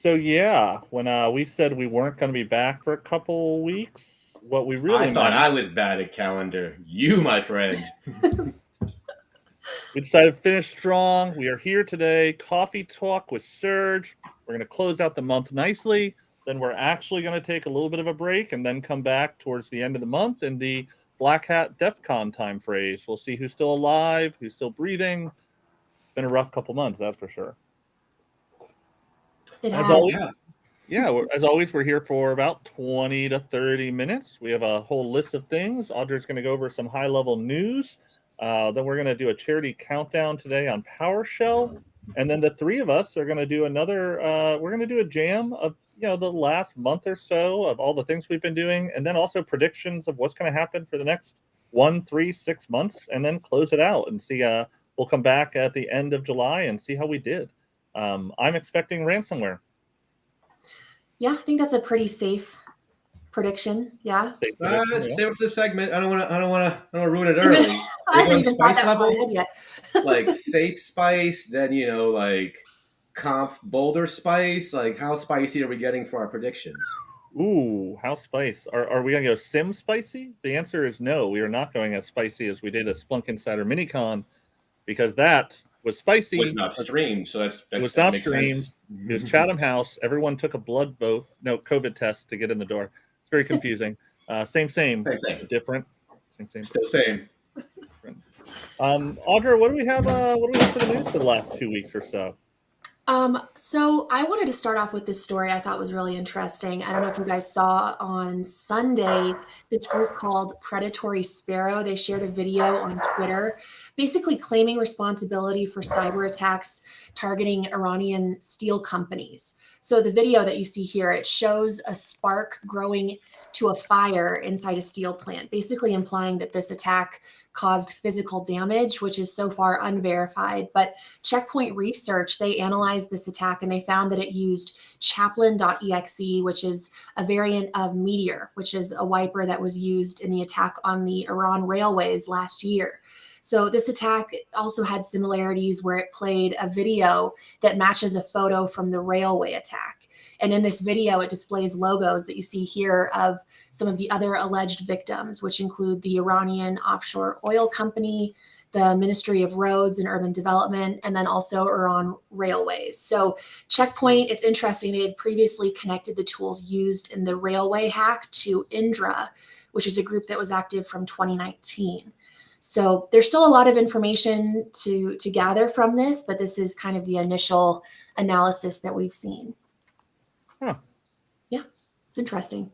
So yeah, when we said we weren't going to be back for a couple weeks, what we really I thought meant, I was bad at calendar. You, my friend. we decided to finish strong. We are here today. Coffee talk with Serge. We're going to close out the month nicely. Then we're actually going to take a little bit of a break and then come back towards the end of the month in the Black Hat DEF CON time phrase. We'll see who's still alive, who's still breathing. It's been a rough couple months, that's for sure. It As has. always, as always, we're here for about 20 to 30 minutes. We have a whole list of things. Audra's going to go over some high-level news. Then we're going to do a charity countdown today on PowerShell. And then the three of us are going to do another, we're going to do a jam of, the last month or so of all the things we've been doing. And then also predictions of what's going to happen for the next 1, 3, 6 months. And then close it out and see, we'll come back at the end of July and see how we did. I'm expecting ransomware. Yeah, I think that's a pretty safe prediction. Yeah. Save it for the segment. I don't want to ruin it early. I haven't even thought that far ahead yet. Like safe spice, then like conf boulder spice. Like how spicy are we getting for our predictions? Ooh, how spice? Are we gonna go sim spicy? The answer is no. We are not going as spicy as we did a Splunk Insider Minicon, because that was spicy. It was not streamed, so it was not streamed. It was Chatham House. Everyone took a COVID test to get in the door. It's very confusing. Same. Different. Same. Still same. Different. Audra, what do we have? What do we have for the news for the last 2 weeks or so? So I wanted to start off with this story I thought was really interesting. I don't know if you guys saw on Sunday, this group called Predatory Sparrow. They shared a video on Twitter, basically claiming responsibility for cyber attacks targeting Iranian steel companies. So the video that you see here, it shows a spark growing to a fire inside a steel plant, basically implying that this attack caused physical damage, which is so far unverified. But Checkpoint Research, they analyzed this attack and they found that it used Chaplain.exe, which is a variant of Meteor, which is a wiper that was used in the attack on the Iran railways last year. So this attack also had similarities where it played a video that matches a photo from the railway attack. And in this video, it displays logos that you see here of some of the other alleged victims, which include the Iranian Offshore Oil Company, the Ministry of Roads and Urban Development, and then also Iran Railways. So Checkpoint, it's interesting, they had previously connected the tools used in the railway hack to Indra, which is a group that was active from 2019. So there's still a lot of information to gather from this, but this is kind of the initial analysis that we've seen. Huh. Yeah, it's interesting.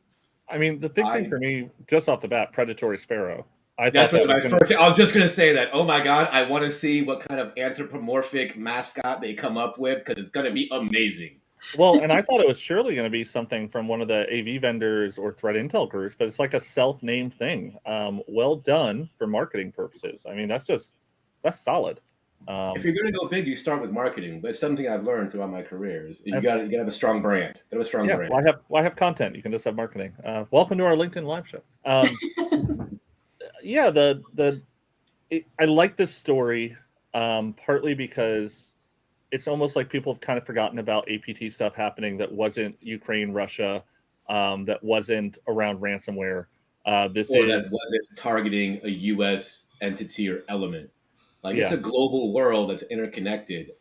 I mean, the big thing for me, just off the bat, Predatory Sparrow. I was just going to say that. Oh my God, I want to see what kind of anthropomorphic mascot they come up with, because it's going to be amazing. Well, and I thought it was surely going to be something from one of the AV vendors or threat intel groups, but it's like a self-named thing. Well done for marketing purposes. I mean, that's solid. If you're going to go big, you start with marketing. But it's something I've learned throughout my career is you got to have a strong brand. Got to have a strong brand. Why have content? You can just have marketing. Welcome to our LinkedIn live show. Yeah, I like this story partly because it's almost like people have kind of forgotten about APT stuff happening that wasn't Ukraine, Russia, that wasn't around ransomware. That wasn't targeting a U.S. entity or element. It's a global world that's interconnected.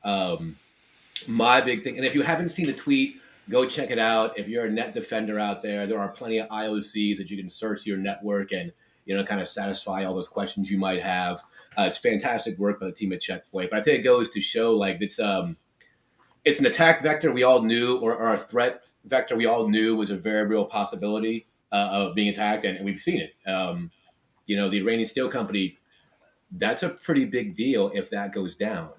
My big thing, and if you haven't seen the tweet, go check it out. If you're a net defender out there are plenty of IOCs that you can search your network and kind of satisfy all those questions you might have. It's fantastic work by the team at Checkpoint. But I think it goes to show it's an attack vector we all knew, or a threat vector we all knew was a very real possibility of being attacked, and we've seen it. The Iranian steel company, that's a pretty big deal if that goes down.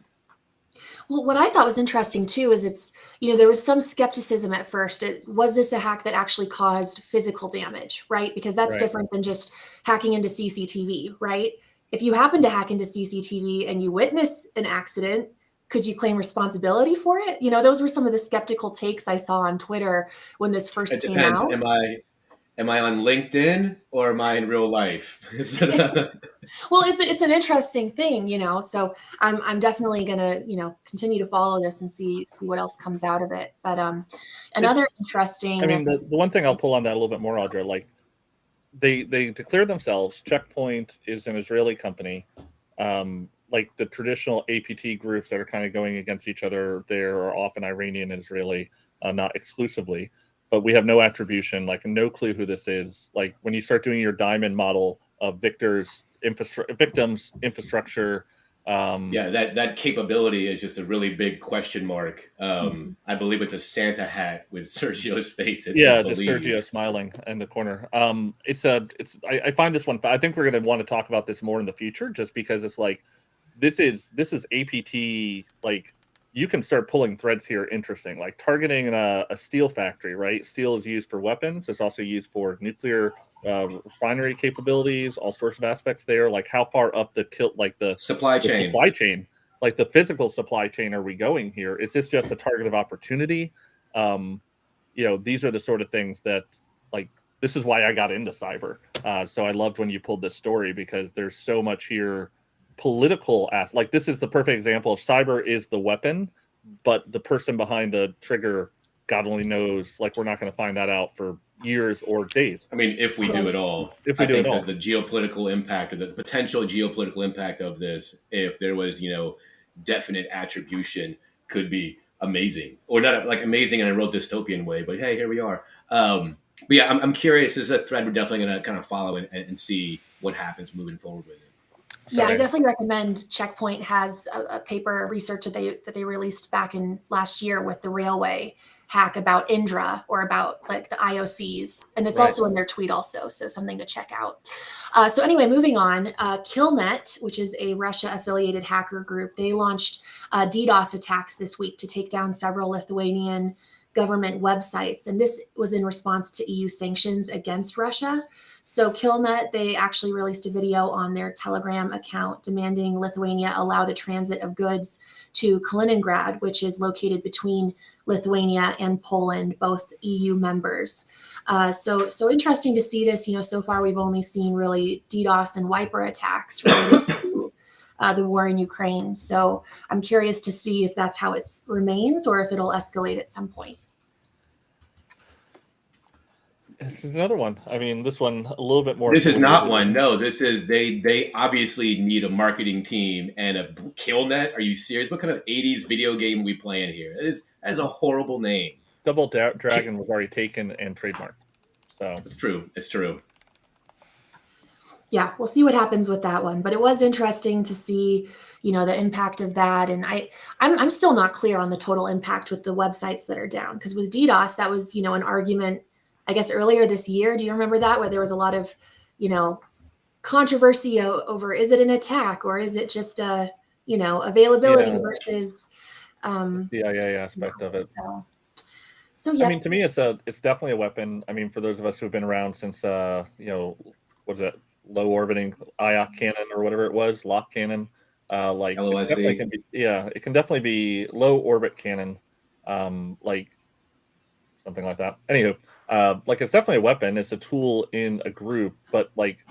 Well, what I thought was interesting too is there was some skepticism at first. Was this a hack that actually caused physical damage, right? Because that's different than just hacking into CCTV, right? If you happen to hack into CCTV and you witness an accident, could you claim responsibility for it? Those were some of the skeptical takes I saw on Twitter when this first came out. Am I on LinkedIn or am I in real life? Well, it's an interesting thing, so I'm definitely gonna, continue to follow this and see what else comes out of it. But another I interesting. mean, the one thing I'll pull on that a little bit more, Audra, like they declare themselves. Checkpoint is an Israeli company. Like the traditional APT groups that are kind of going against each other, there are often Iranian and Israeli, not exclusively. But we have no attribution, like no clue who this is. Like when you start doing your diamond model of victors, victims, infrastructure. Yeah, that capability is just a really big question mark. I believe it's a Santa hat with Sergio's face. It says Yeah, just believe. Sergio smiling in the corner. I find this one. I think we're going to want to talk about this more in the future, just because it's like this is APT. Like you can start pulling threads here. Interesting, like targeting a steel factory. Right, steel is used for weapons. It's also used for nuclear refinery capabilities. All sorts of aspects there. Like how far up like Supply the chain. supply chain, like the physical supply chain, are we going here? Is this just a target of opportunity? These are the sort of things that, like, this is why I got into cyber. So I loved when you pulled this story, because there's so much here political like this is the perfect example of cyber is the weapon, but the person behind the trigger, God only knows, like we're not going to find that out for years or days. I mean, if we do it all. If we I do it think that all. the geopolitical impact, or the potential geopolitical impact of this, if there was, definite attribution, could be amazing. Or not like amazing in a real dystopian way, but hey, here we are. But yeah, I'm curious. This is a thread we're definitely going to kind of follow and see what happens moving forward with it. Yeah, I definitely recommend. Checkpoint has a paper research that they released back in last year with the railway hack about Indra, or about like the IOCs, and it's Right. also in their tweet also, so something to check out. So anyway, moving on, Killnet, which is a Russia-affiliated hacker group, they launched DDoS attacks this week to take down several Lithuanian government websites, and this was in response to EU sanctions against Russia. So Killnet, they actually released a video on their Telegram account demanding Lithuania allow the transit of goods to Kaliningrad, which is located between Lithuania and Poland, both EU members. So interesting to see this. So far we've only seen really DDoS and wiper attacks related to the war in Ukraine. So I'm curious to see if that's how it remains, or if it'll escalate at some point. This is another one. I mean, this one a little bit more. This is not one. No, this is they obviously need a marketing team and a Killnet. Are you serious? What kind of 80s video game are we playing here? That is a horrible name. Double Dragon was already taken and trademarked. So it's true. It's true. Yeah, we'll see what happens with that one. But it was interesting to see, the impact of that. And I'm still not clear on the total impact with the websites that are down. Because with DDoS, that was, an argument, I guess, earlier this year. Do you remember that? Where there was a lot of, controversy over, is it an attack, or is it just a, availability versus CIA aspect of it. So yeah. I mean, to me, it's definitely a weapon. I mean, for those of us who've been around since what is it, low orbiting IOC cannon or whatever it was, lock cannon, like it can definitely be low orbit cannon, like something like that. Anywho, like it's definitely a weapon. It's a tool in a group, but like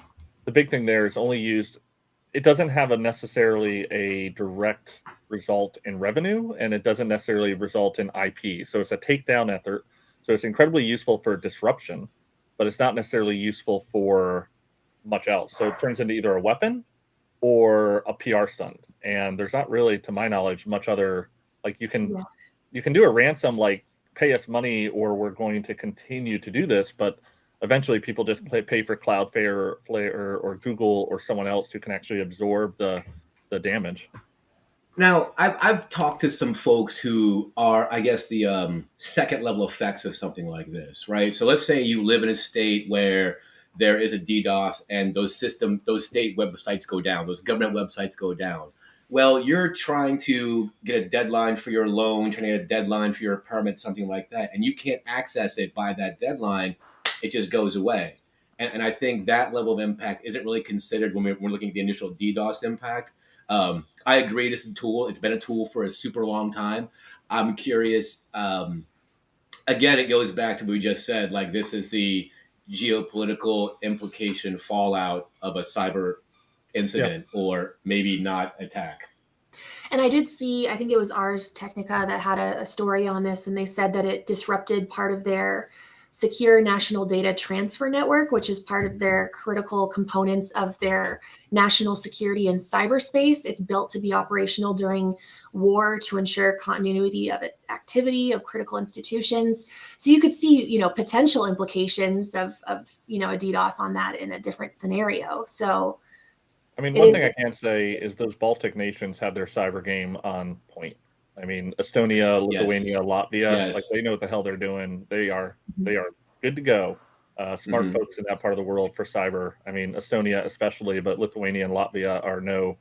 the big thing there is only used. It doesn't have necessarily a direct result in revenue, and it doesn't necessarily result in IP. So it's a takedown effort. So it's incredibly useful for disruption, but it's not necessarily useful for much else. So it turns into either a weapon or a PR stunt. And there's not really, to my knowledge, much other, like you can do a ransom, like pay us money or we're going to continue to do this, but eventually people just pay for Cloudflare or Google or someone else who can actually absorb the damage. Now, I've talked to some folks who are, I guess, the second level effects of something like this, right? So let's say you live in a state where there is a DDoS and those state websites go down, those government websites go down. Well, you're trying to get a deadline for your loan, trying to get a deadline for your permit, something like that, and you can't access it by that deadline. It just goes away. And I think that level of impact isn't really considered when we're looking at the initial DDoS impact. I agree. This is a tool. It's been a tool for a super long time. I'm curious. Again, it goes back to what we just said. Like this is the geopolitical implication fallout of a cyber incident or maybe not attack. And I did see, I think it was Ars Technica that had a story on this, and they said that it disrupted part of their secure national data transfer network, which is part of their critical components of their national security in cyberspace. It's built to be operational during war to ensure continuity of activity of critical institutions. So you could see, potential implications of a DDoS on that in a different scenario. So I mean, one thing I can say is those Baltic nations have their cyber game on point. I mean, Estonia, Lithuania, Latvia, like they know what the hell they're doing. They are good to go. Smart folks in that part of the world for cyber. I mean, Estonia especially, but Lithuania and Latvia are no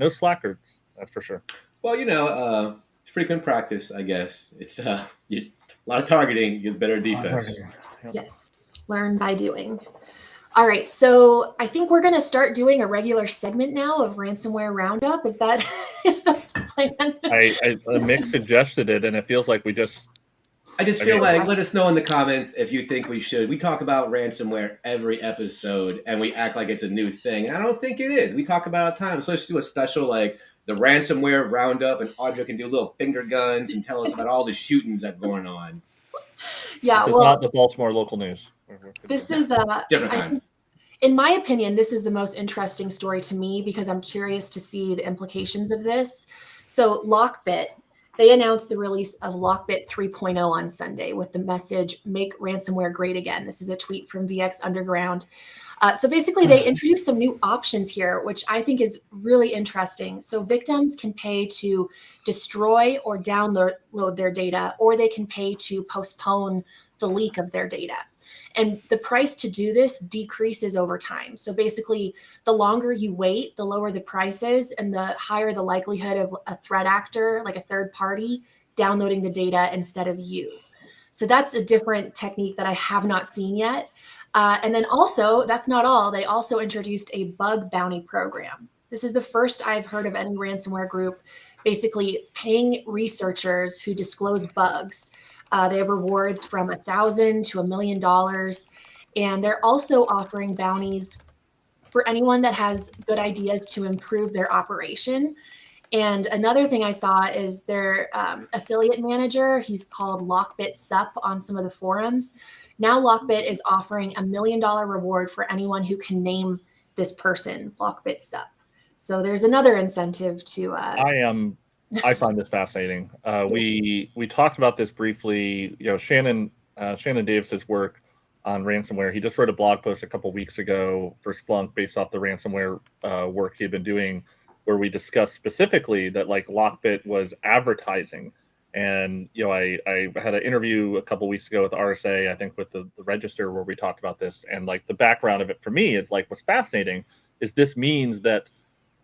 slackers. That's for sure. Well, frequent practice, I guess. It's a lot of targeting, you get better defense. Yes, learn by doing. All right, so I think we're going to start doing a regular segment now of Ransomware Roundup. Is the plan? Mick suggested it, and it feels like we just... I feel like, let us know in the comments if you think we should. We talk about ransomware every episode, and we act like it's a new thing. I don't think it is. We talk about it all the time. So let's do a special, like, the Ransomware Roundup, and Audra can do little finger guns and tell us about all the shootings that are going on. Yeah, this is not the Baltimore local news. This is a different kind. In my opinion, this is the most interesting story to me because I'm curious to see the implications of this. So LockBit, they announced the release of LockBit 3.0 on Sunday with the message, "Make ransomware great again." This is a tweet from VX Underground. So basically, they introduced some new options here, which I think is really interesting. So victims can pay to destroy or download their data, or they can pay to postpone the leak of their data. And the price to do this decreases over time. So basically, the longer you wait, the lower the price is, and the higher the likelihood of a threat actor, like a third party, downloading the data instead of you. So that's a different technique that I have not seen yet. And then also, that's not all. They also introduced a bug bounty program. This is the first I've heard of any ransomware group basically paying researchers who disclose bugs. They have rewards from $1,000 to $1 million. And they're also offering bounties for anyone that has good ideas to improve their operation. And another thing I saw is their affiliate manager. He's called LockBit Sup on some of the forums. Now LockBit is offering $1 million reward for anyone who can name this person, LockBit Sup. So there's another incentive to... I find this fascinating. We talked about this briefly. Shannon Davis's work on ransomware. He just wrote a blog post a couple weeks ago for Splunk based off the ransomware work he'd been doing, where we discussed specifically that like LockBit was advertising. And I had an interview a couple weeks ago with RSA, I think with the Register, where we talked about this. And like the background of it for me is like what's fascinating is this means that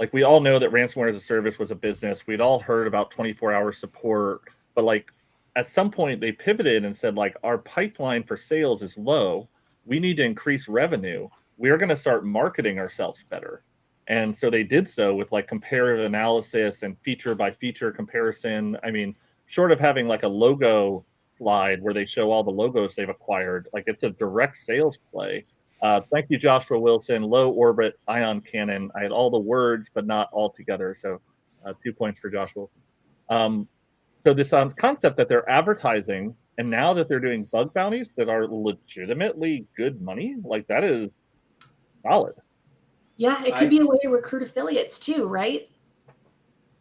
like we all know that ransomware as a service was a business. We'd all heard about 24-hour support, but like at some point they pivoted and said like our pipeline for sales is low. We need to increase revenue. We are going to start marketing ourselves better. And so they did so with like comparative analysis and feature by feature comparison. I mean, short of having like a logo slide where they show all the logos they've acquired, like it's a direct sales play. Thank you, Joshua Wilson. Low orbit ion cannon. I had all the words, but not all together. So 2 points for Joshua. So this concept that they're advertising, and now that they're doing bug bounties that are legitimately good money, like that is solid. Yeah, it could be a way to recruit affiliates too, right?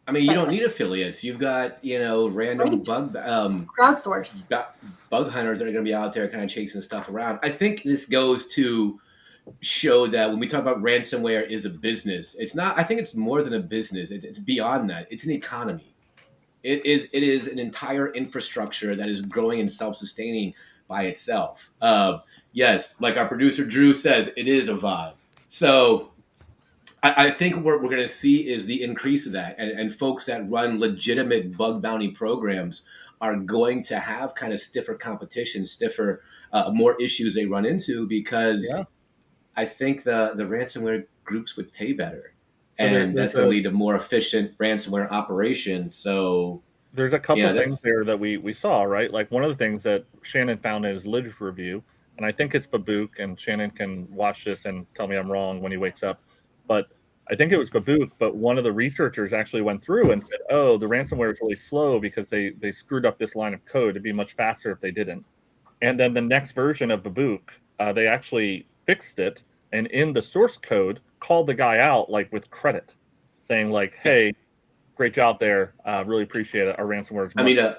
I mean, you don't need affiliates. You've got, random bug crowdsource bug hunters that are going to be out there kind of chasing stuff around. I think this goes to show that when we talk about ransomware is a business, it's not. I think it's more than a business. It's beyond that. It's an economy. It is an entire infrastructure that is growing and self-sustaining by itself. Yes, like our producer Drew says, it is a vibe. So I think what we're going to see is the increase of that, and folks that run legitimate bug bounty programs are going to have kind of stiffer competition, more issues they run into because I think the ransomware groups would pay better, and that's going to lead to more efficient ransomware operations. So there's a couple things there that we saw, right? Like one of the things that Shannon found in his literature review and I think it's Babook, and Shannon can watch this and tell me I'm wrong when he wakes up, but I think it was Babook, but one of the researchers actually went through and said, oh, the ransomware is really slow because they screwed up this line of code. It'd be much faster if they didn't. And then the next version of Babook, they actually fixed it, and in the source code called the guy out like with credit, saying like, hey, great job there. Really appreciate it. Our ransomware is I mean, a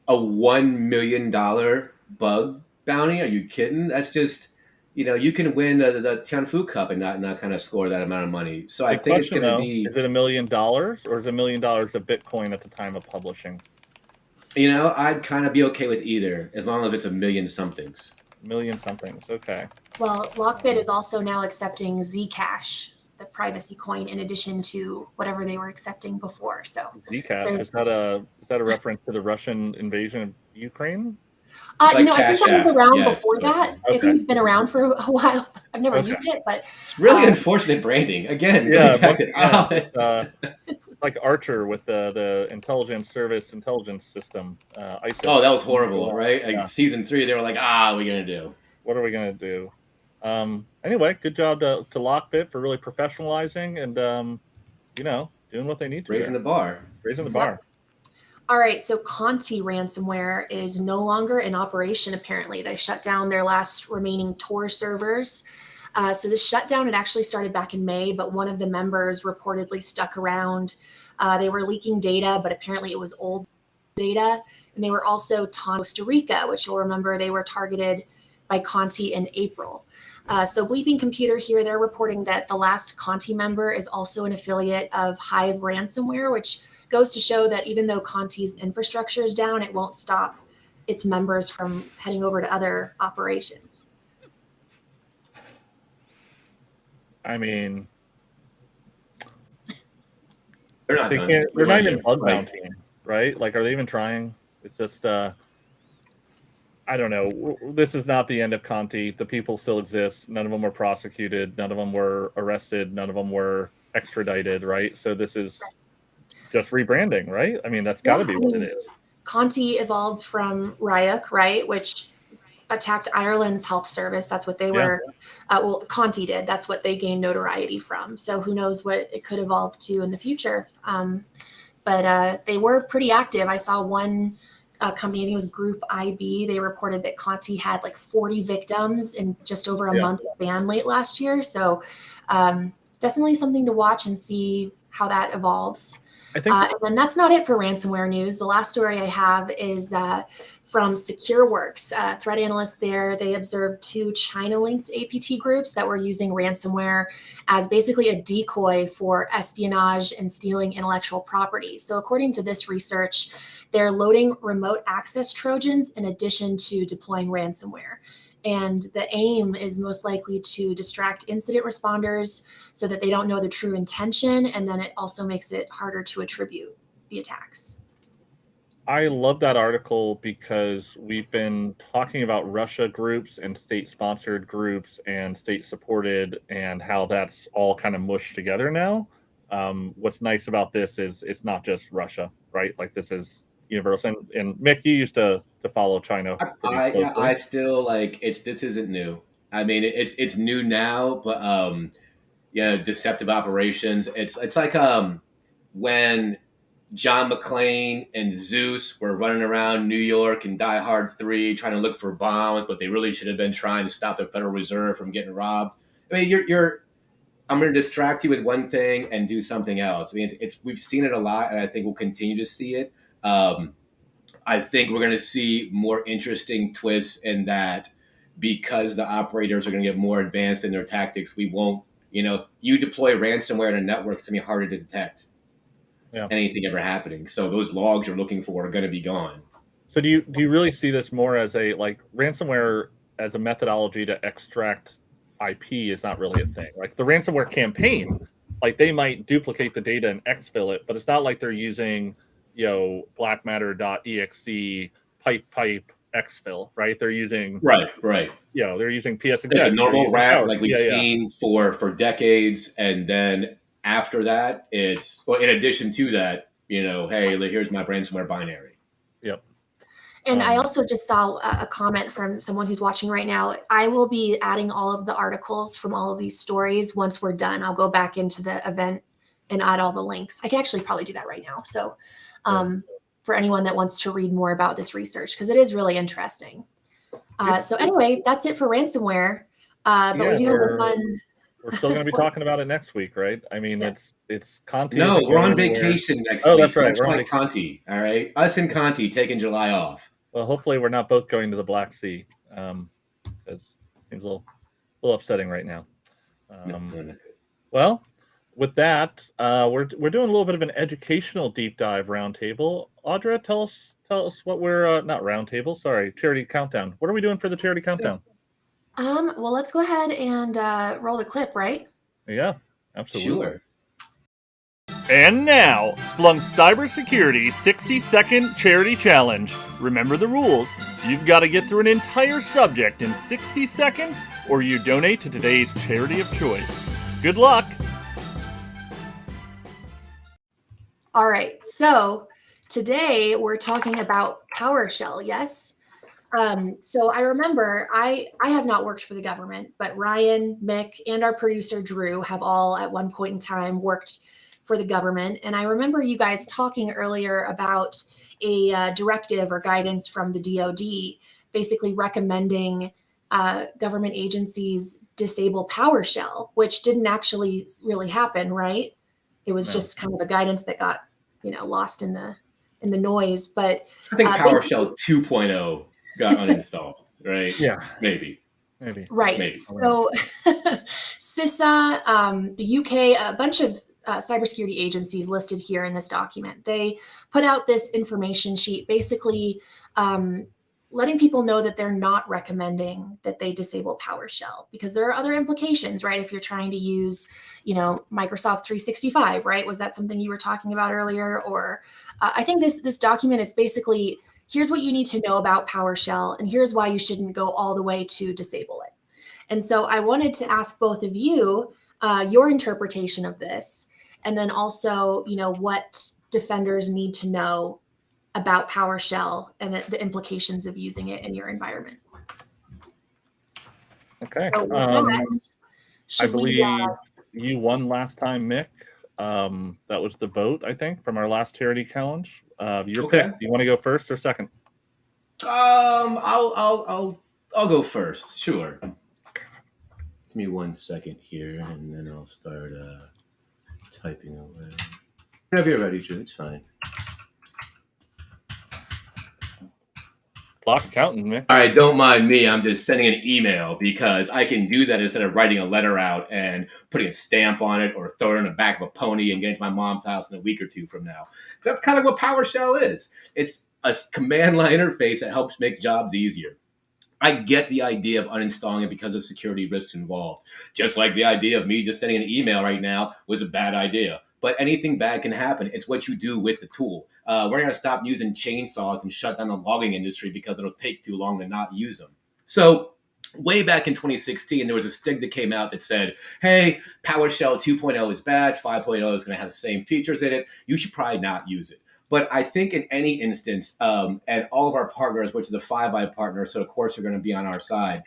$1 million bug bounty? Are you kidding? That's just, you can win the Tianfu Cup and not kind of score that amount of money. So I think it's going to be. Is it $1 million or is it $1 million of Bitcoin at the time of publishing? I'd kind of be okay with either, as long as it's a million somethings. Million somethings. Okay. Well, LockBit is also now accepting Zcash, the privacy coin, in addition to whatever they were accepting before. So Zcash, is that a reference to the Russian invasion of Ukraine? I think that was around before that. Okay. I think it's been around for a while. I've never used it, but it's really unfortunate branding. Again, like Archer with the intelligence system. ISO. Oh, that was horrible, right? Like season 3, they were like, what are we gonna do? What are we gonna do? Anyway, good job to LockBit for really professionalizing and doing what they need to. Raising the bar. All right, so Conti ransomware is no longer in operation, apparently. They shut down their last remaining Tor servers. So the shutdown had actually started back in May, but one of the members reportedly stuck around. They were leaking data, but apparently it was old data. And they were also Costa Rica, which you'll remember they were targeted by Conti in April. So Bleeping Computer here, they're reporting that the last Conti member is also an affiliate of Hive Ransomware, which goes to show that even though Conti's infrastructure is down, it won't stop its members from heading over to other operations. I mean, they're not even bug bountying, right? Like, are they even trying? It's just, I don't know. This is not the end of Conti. The people still exist. None of them were prosecuted. None of them were arrested. None of them were extradited, right? So this is just rebranding, right? I mean, that's got to be what it is. Conti evolved from Ryuk, right, which attacked Ireland's health service. That's what they were. Well, Conti did. That's what they gained notoriety from. So who knows what it could evolve to in the future. But they were pretty active. I saw one company, I think it was Group IB. They reported that Conti had like 40 victims in just over a month span late last year. So definitely something to watch and see how that evolves. And then that's not it for ransomware news. The last story I have is from Secureworks. Threat analysts there, they observed 2 China-linked APT groups that were using ransomware as basically a decoy for espionage and stealing intellectual property. So according to this research, they're loading remote access Trojans in addition to deploying ransomware. And the aim is most likely to distract incident responders so that they don't know the true intention. And then it also makes it harder to attribute the attacks. I love that article because we've been talking about Russia groups and state-sponsored groups and state-supported and how that's all kind of mushed together now. What's nice about this is it's not just Russia, right? Like this is universal. And Mick, you used to follow China. I still this isn't new. I mean, it's new now, but deceptive operations. It's like when John McClane and Zeus were running around New York in Die Hard 3 trying to look for bombs, but they really should have been trying to stop the Federal Reserve from getting robbed. I mean, I'm going to distract you with one thing and do something else. I mean, we've seen it a lot, and I think we'll continue to see it. I think we're going to see more interesting twists in that because the operators are going to get more advanced in their tactics. We won't, you deploy ransomware in a network, it's going to be harder to detect anything ever happening. So those logs you're looking for are going to be gone. So do you really see this more as a ransomware as a methodology to extract IP is not really a thing? Like the ransomware campaign, like they might duplicate the data and exfil it, but it's not like they're using blackmatter.exe pipe exfil, right? They're using right. They're using PS. It's a normal rat like we've seen for decades, and then after that, it's in addition to that, hey, here's my ransomware binary. Yep. And I also just saw a comment from someone who's watching right now. I will be adding all of the articles from all of these stories once we're done. I'll go back into the event and add all the links. I can actually probably do that right now. So for anyone that wants to read more about this research, because it is really interesting. So anyway, that's it for ransomware. But we do have one. We're still going to be talking about it next week, right? I mean, yes. it's Conti. No, we're on vacation next week. Oh, that's right. We're on Conti. All right, us and Conti taking July off. Well, hopefully we're not both going to the Black Sea. It seems a little upsetting right now. No. Well, with that, we're doing a little bit of an educational deep dive roundtable. Audra, tell us what we're not roundtable. Sorry, charity countdown. What are we doing for the charity countdown? Well, let's go ahead and roll the clip, right? Yeah, absolutely. Sure. And now, Splunk's Cybersecurity 60-second charity challenge. Remember the rules. You've got to get through an entire subject in 60 seconds, or you donate to today's charity of choice. Good luck! All right, so today we're talking about PowerShell, yes? So I remember I have not worked for the government, but Ryan, Mick, and our producer Drew have all at one point in time worked for the government. And I remember you guys talking earlier about a directive or guidance from the DoD, basically recommending government agencies disable PowerShell, which didn't actually really happen, right? It was just kind of a guidance that got, lost in the noise. But I think PowerShell 2.0 got uninstalled, right? Yeah, maybe. Right. Maybe. So CISA, the UK, a bunch of cybersecurity agencies listed here in this document. They put out this information sheet, basically letting people know that they're not recommending that they disable PowerShell, because there are other implications, right? If you're trying to use, Microsoft 365, right? Was that something you were talking about earlier? Or I think this document, it's basically, here's what you need to know about PowerShell, and here's why you shouldn't go all the way to disable it. And so I wanted to ask both of you your interpretation of this, and then also, what defenders need to know about PowerShell and the implications of using it in your environment. Okay. So I believe you won last time, Mick. That was the vote, I think, from our last charity challenge. Your pick. Do you want to go first or second? I'll go first. Sure. Give me 1 second here, and then I'll start typing away. Whenever you're ready, Drew. It's fine. Clock's counting, Mick. All right, don't mind me. I'm just sending an email because I can do that instead of writing a letter out and putting a stamp on it or throwing it in the back of a pony and getting to my mom's house in a week or two from now. That's kind of what PowerShell is. It's a command line interface that helps make jobs easier. I get the idea of uninstalling it because of security risks involved. Just like the idea of me just sending an email right now was a bad idea. But anything bad can happen. It's what you do with the tool. We're going to stop using chainsaws and shut down the logging industry because it'll take too long to not use them. So way back in 2016, there was a stig that came out that said, hey, PowerShell 2.0 is bad. 5.0 is going to have the same features in it. You should probably not use it. But I think in any instance, and all of our partners, which is a Five Eye partner, so of course they're going to be on our side,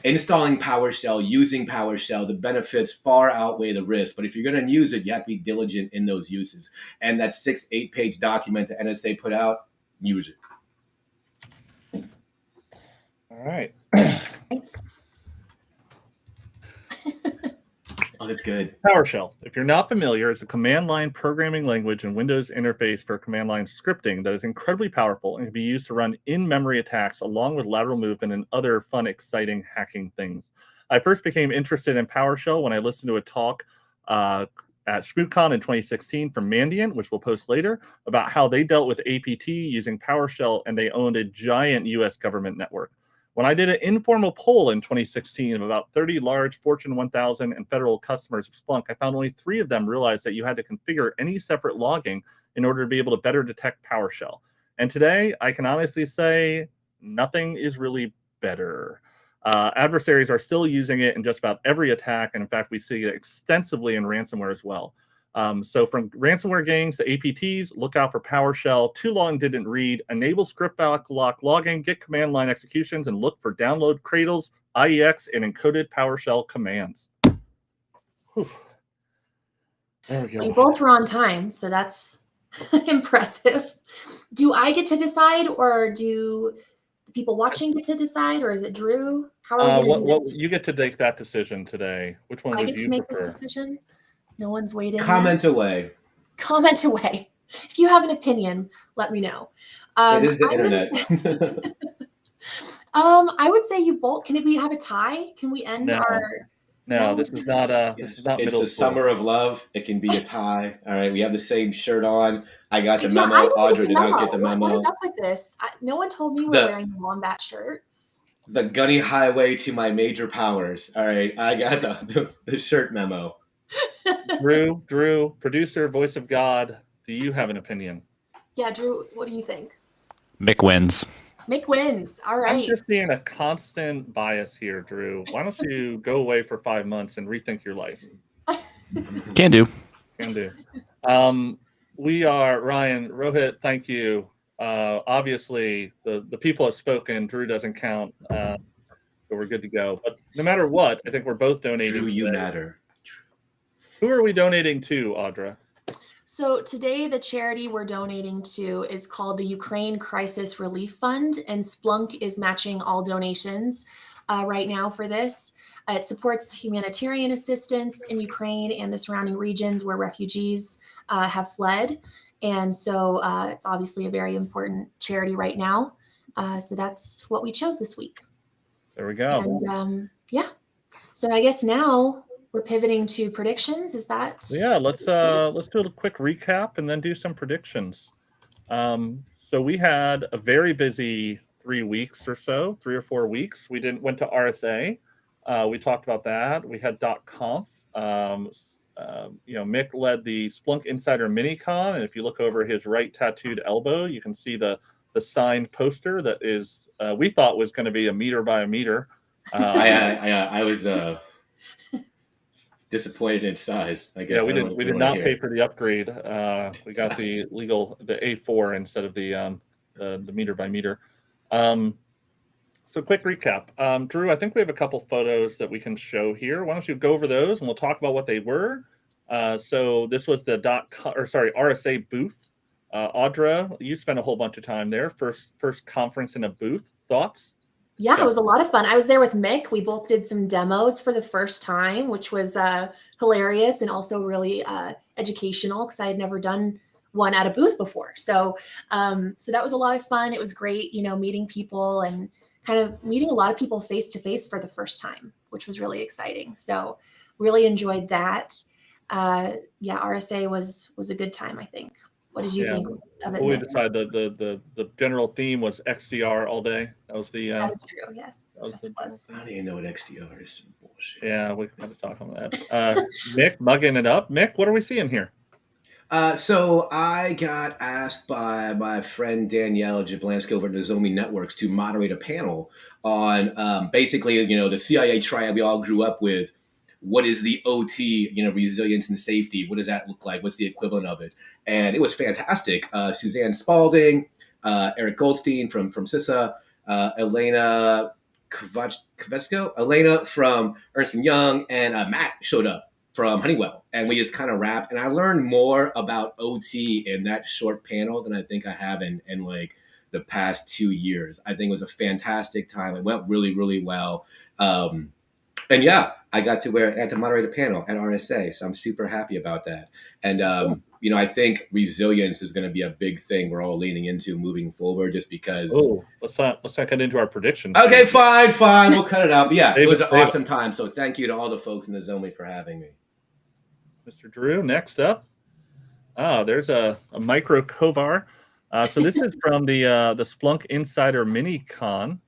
installing PowerShell, using PowerShell, the benefits far outweigh the risk. But if you're going to use it, you have to be diligent in those uses. And that 6-8 page document the NSA put out, use it. All right. Thanks. Oh, that's good. PowerShell. If you're not familiar, it's a command line programming language and Windows interface for command line scripting that is incredibly powerful and can be used to run in-memory attacks along with lateral movement and other fun, exciting hacking things. I first became interested in PowerShell when I listened to a talk at ShmookCon in 2016 from Mandiant, which we'll post later, about how they dealt with APT using PowerShell, and they owned a giant US government network. When I did an informal poll in 2016 of about 30 large Fortune 1000 and federal customers of Splunk, I found only 3 of them realized that you had to configure any separate logging in order to be able to better detect PowerShell. And today, I can honestly say nothing is really better. Adversaries are still using it in just about every attack, and in fact, we see it extensively in ransomware as well. So from ransomware gangs to APTs, look out for PowerShell. Too long didn't read. Enable script lock logging, get command line executions, and look for download cradles, IEX, and encoded PowerShell commands. Whew. There we go. You both were on time, so that's impressive. Do I get to decide, or do the people watching get to decide, or is it Drew? How are we going to do this? You get to make that decision today. Which one would you prefer? I get to make this decision? No one's waiting. Comment away. Comment away. If you have an opinion, let me know. It is the internet. I would say you both. Can we have a tie? Can we end our... No, this is not this is not it's middle the school. Summer of love. It can be a tie. All right, we have the same shirt on. I got the memo. Audra did not get the memo. What is up with this? No one told me we're wearing the wombat shirt. The gunny highway to my major powers. All right, I got the shirt memo. Drew, producer, voice of God, do you have an opinion? Yeah, Drew, what do you think? Mick wins. Mick wins. All right. I'm just seeing a constant bias here, Drew. Why don't you go away for 5 months and rethink your life? Can do. We are, Ryan, Rohit, thank you. Obviously, the people have spoken. Drew doesn't count. So we're good to go. But no matter what, I think we're both donating. Drew, you matter. Who are we donating to, Audra? So today, the charity we're donating to is called the Ukraine Crisis Relief Fund, and Splunk is matching all donations right now for this. It supports humanitarian assistance in Ukraine and the surrounding regions where refugees have fled. And so it's obviously a very important charity right now. So that's what we chose this week. There we go. And yeah, so I guess now we're pivoting to predictions. Is that? Yeah, let's do a quick recap and then do some predictions. So we had a very busy 3 weeks or so, 3 or 4 weeks. We went to RSA. We talked about that. We had .conf. Mick led the Splunk Insider Minicon, and if you look over his right tattooed elbow, you can see the signed poster that is we thought was going to be a meter by a meter. I was disappointed in size. I guess. Yeah, we did not pay for the upgrade. We got the A4 instead of the meter by meter. So quick recap. Drew, I think we have a couple photos that we can show here. Why don't you go over those and we'll talk about what they were. So this was the RSA booth. Audra, you spent a whole bunch of time there. First conference in a booth. Thoughts? Yeah, it was a lot of fun. I was there with Mick. We both did some demos for the first time, which was hilarious and also really educational because I had never done one at a booth before. So that was a lot of fun. It was great, meeting people and kind of meeting a lot of people face to face for the first time, which was really exciting. So really enjoyed that. RSA was a good time, I think. What did you think of it? We decided the general theme was XDR all day. That was the. That is true. Yes. It was. I don't even know what XDR is. Some bullshit. Yeah, we have to talk on that. Mick, mugging it up. Mick, what are we seeing here? So I got asked by my friend Danielle Jablansky over at Nozomi Networks to moderate a panel on basically, the CIA triad we all grew up with. What is the OT, resilience and safety? What does that look like? What's the equivalent of it? And it was fantastic. Suzanne Spalding, Eric Goldstein from CISA, Elena Kvetsko, Elena from Ernst & Young, and Matt showed up from Honeywell. And we just kind of rapped. And I learned more about OT in that short panel than I think I have in like the past 2 years. I think it was a fantastic time. It went really, really well. And yeah, I got to moderate a panel at RSA, so I'm super happy about that. And I think resilience is going to be a big thing we're all leaning into moving forward, just because. Oh, let's not get into our predictions. Okay, fine, we'll cut it out. But yeah, it was an awesome time. So thank you to all the folks in the Zomi for having me. Mr. Drew, next up. There's a micro Kovar. So this is from the Splunk Insider Minicon.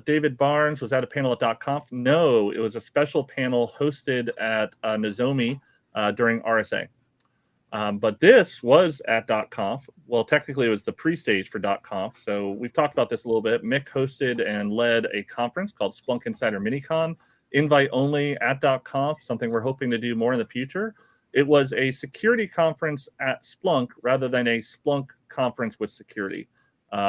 David Barnes was at a panel at .conf. No, it was a special panel hosted at Nozomi during RSA. But this was at .conf. Well, technically it was the pre-stage for .conf. So we've talked about this a little bit. Mick hosted and led a conference called Splunk Insider Minicon, invite only at .conf, something we're hoping to do more in the future. It was a security conference at Splunk rather than a Splunk conference with security.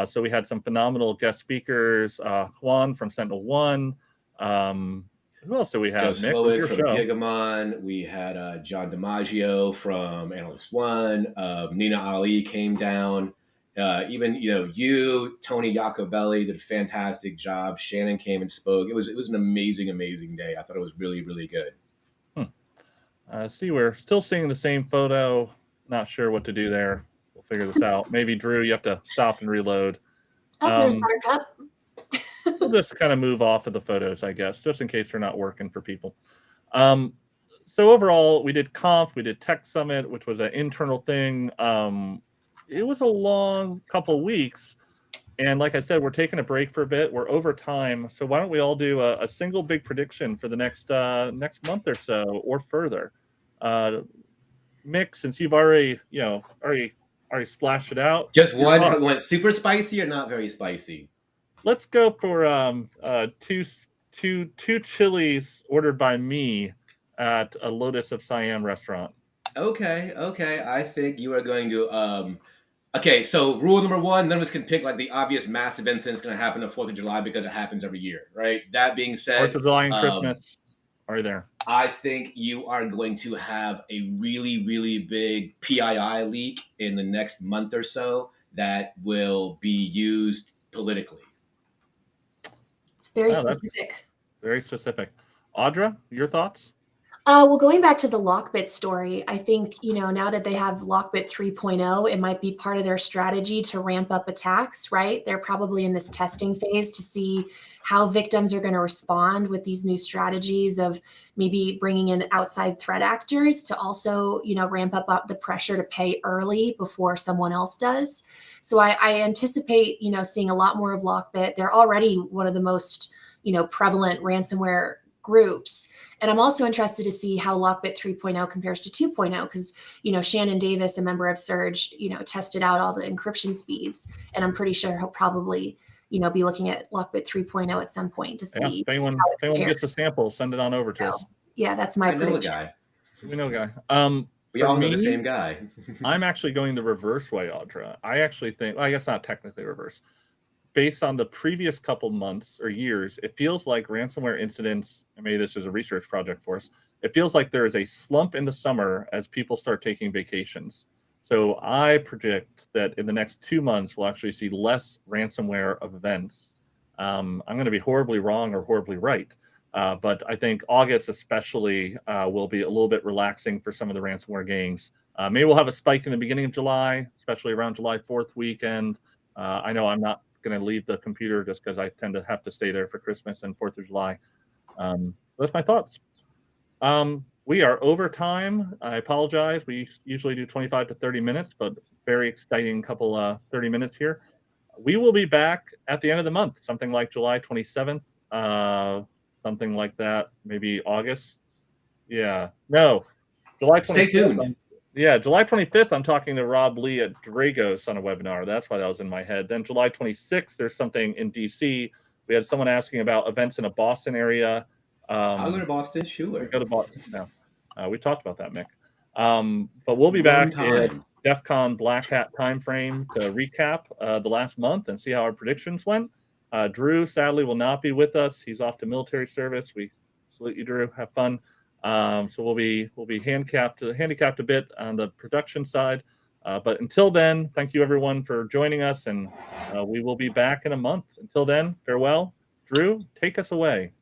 So we had some phenomenal guest speakers, Juan from SentinelOne. Who else do we have, Joe Mick? It was Slowick your from show. Gigamon. We had John DiMaggio from Analyst One. Nina Ali came down. Even you, Tony Iacobelli did a fantastic job. Shannon came and spoke. It was an amazing day. I thought it was really, really good. See, we're still seeing the same photo. Not sure what to do there. We'll figure this out. Maybe Drew, you have to stop and reload. Oh, there's Buttercup. We'll just kind of move off of the photos, I guess, just in case they're not working for people. So overall, we did Conf, we did Tech Summit, which was an internal thing. It was a long couple weeks. And like I said, we're taking a break for a bit. We're over time. So why don't we all do a single big prediction for the next month or so or further? Mick, since you've already splashed it out. Just one. You want super spicy or not very spicy? Let's go for two chilies ordered by me at a Lotus of Siam restaurant. Okay. I think you are going to. Okay, so rule number one: none of us can pick like the obvious massive incident that's going to happen on 4th of July because it happens every year, right? That being said, 4th of July and Christmas are there. I think you are going to have a really, really big PII leak in the next month or so that will be used politically. It's very specific. Very specific. Audra, your thoughts? Well, going back to the LockBit story, I think, now that they have LockBit 3.0, it might be part of their strategy to ramp up attacks, right? They're probably in this testing phase to see how victims are going to respond with these new strategies of maybe bringing in outside threat actors to also, ramp up the pressure to pay early before someone else does. So I anticipate, seeing a lot more of LockBit. They're already one of the most, prevalent ransomware groups. And I'm also interested to see how LockBit 3.0 compares to 2.0 because, Shannon Davis, a member of Surge, tested out all the encryption speeds. And I'm pretty sure he'll probably, be looking at LockBit 3.0 at some point to see. If anyone gets a sample, send it on over to us. Yeah, that's my prediction. We know a guy. We all know the same guy. I'm actually going the reverse way, Audra. I actually think, I guess not technically reverse. Based on the previous couple months or years, it feels like ransomware incidents, and maybe this is a research project for us, it feels like there is a slump in the summer as people start taking vacations. So I predict that in the next 2 months, we'll actually see less ransomware events. I'm going to be horribly wrong or horribly right. But I think August especially will be a little bit relaxing for some of the ransomware gangs. Maybe we'll have a spike in the beginning of July, especially around July 4th weekend. I know I'm not going to leave the computer just because I tend to have to stay there for Christmas and 4th of July. That's my thoughts. We are over time. I apologize. We usually do 25 to 30 minutes, but very exciting couple 30 minutes here. We will be back at the end of the month, something like July 27th, something like that, maybe August. Yeah, no, July 25th. Stay tuned. July 25th, I'm talking to Rob Lee at Dragos on a webinar. That's why that was in my head. Then July 26th, there's something in DC. We had someone asking about events in a Boston area. I'll go to Boston, sure. We go to Boston now. We talked about that, Mick. But we'll be back at DEF CON Black Hat timeframe to recap the last month and see how our predictions went. Drew, sadly, will not be with us. He's off to military service. We salute you, Drew. Have fun. So we'll be handicapped a bit on the production side. But until then, thank you everyone for joining us, and we will be back in a month. Until then, farewell. Drew, take us away.